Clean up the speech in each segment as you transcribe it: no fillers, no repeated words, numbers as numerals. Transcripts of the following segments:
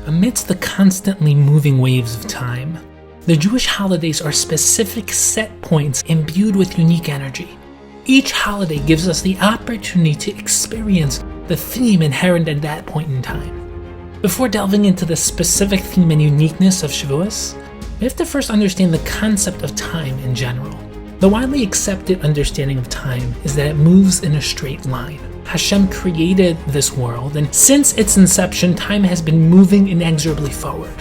Amidst the constantly moving waves of time, the Jewish holidays are specific set points imbued with unique energy. Each holiday gives us the opportunity to experience the theme inherent at that point in time. Before delving into the specific theme and uniqueness of Shavuot, we have to first understand the concept of time in general. The widely accepted understanding of time is that it moves in a straight line. Hashem created this world, and since its inception, time has been moving inexorably forward.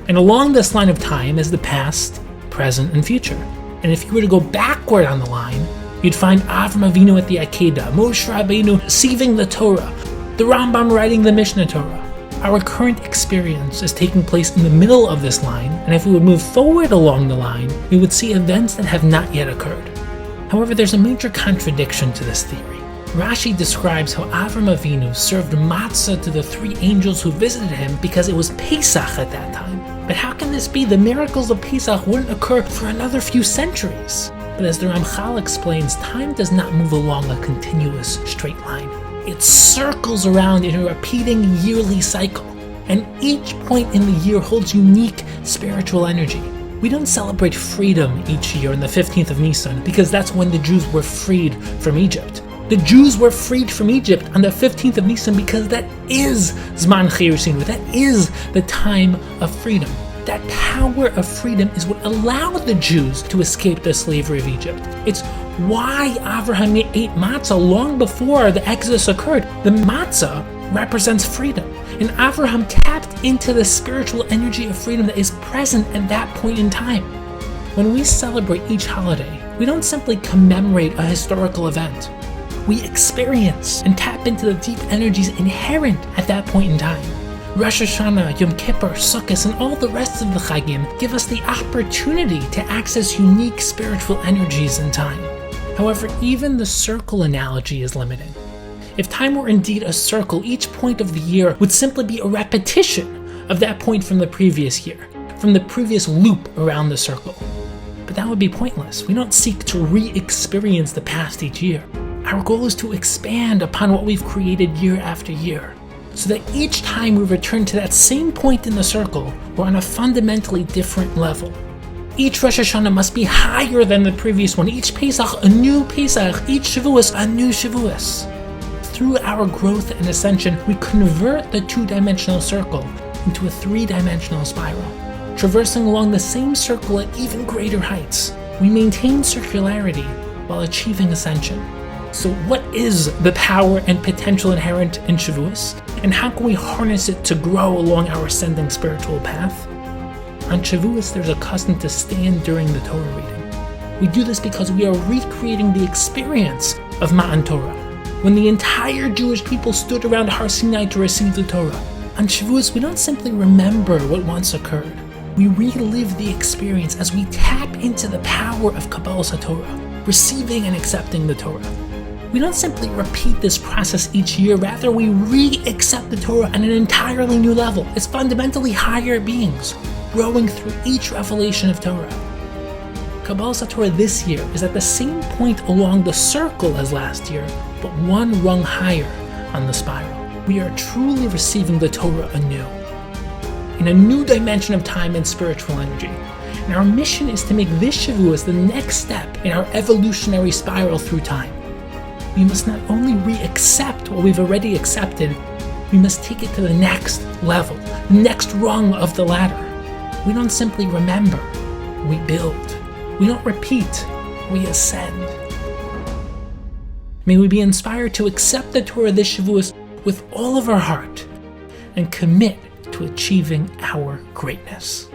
And along this line of time is the past, present, and future. And if you were to go backward on the line, you'd find Avram Avinu at the Akedah, Moshe Rabbeinu receiving the Torah, the Rambam writing the Mishnah Torah. Our current experience is taking place in the middle of this line, and if we would move forward along the line, we would see events that have not yet occurred. However, there's a major contradiction to this theory. Rashi describes how Avram Avinu served matzah to the 3 angels who visited him because it was Pesach at that time. But how can this be? The miracles of Pesach wouldn't occur for another few centuries. But as the Ramchal explains, time does not move along a continuous straight line. It circles around in a repeating yearly cycle, and each point in the year holds unique spiritual energy. We don't celebrate freedom each year on the 15th of Nisan because that's when the Jews were freed from Egypt. The Jews were freed from Egypt on the 15th of Nisan because that is Zman Chirusinu, that is the time of freedom. That power of freedom is what allowed the Jews to escape the slavery of Egypt. It's why Abraham ate matzah long before the Exodus occurred. The matzah represents freedom, and Abraham tapped into the spiritual energy of freedom that is present at that point in time. When we celebrate each holiday, we don't simply commemorate a historical event. We experience and tap into the deep energies inherent at that point in time. Rosh Hashanah, Yom Kippur, Sukkot, and all the rest of the Chagim give us the opportunity to access unique spiritual energies in time. However, even the circle analogy is limiting. If time were indeed a circle, each point of the year would simply be a repetition of that point from the previous year, from the previous loop around the circle. But that would be pointless. We don't seek to re-experience the past each year. Our goal is to expand upon what we've created year after year, so that each time we return to that same point in the circle, we're on a fundamentally different level. Each Rosh Hashanah must be higher than the previous one, each Pesach a new Pesach, each Shavuot a new Shavuot. Through our growth and ascension, we convert the 2-dimensional circle into a 3-dimensional spiral. Traversing along the same circle at even greater heights, we maintain circularity while achieving ascension. So what is the power and potential inherent in Shavuot? And how can we harness it to grow along our ascending spiritual path? On Shavuot, there's a custom to stand during the Torah reading. We do this because we are recreating the experience of Matan Torah, when the entire Jewish people stood around Har Sinai to receive the Torah. On Shavuot, we don't simply remember what once occurred. We relive the experience as we tap into the power of Kabbalas HaTorah, receiving and accepting the Torah. We don't simply repeat this process each year, rather we re-accept the Torah on an entirely new level. It's fundamentally higher beings, growing through each revelation of Torah. Kabbalas HaTorah this year is at the same point along the circle as last year, but one rung higher on the spiral. We are truly receiving the Torah anew, in a new dimension of time and spiritual energy. And our mission is to make this Shavuot the next step in our evolutionary spiral through time. We must not only re-accept what we've already accepted, we must take it to the next level, the next rung of the ladder. We don't simply remember, we build. We don't repeat, we ascend. May we be inspired to accept the Torah this Shavuot with all of our heart and commit to achieving our greatness.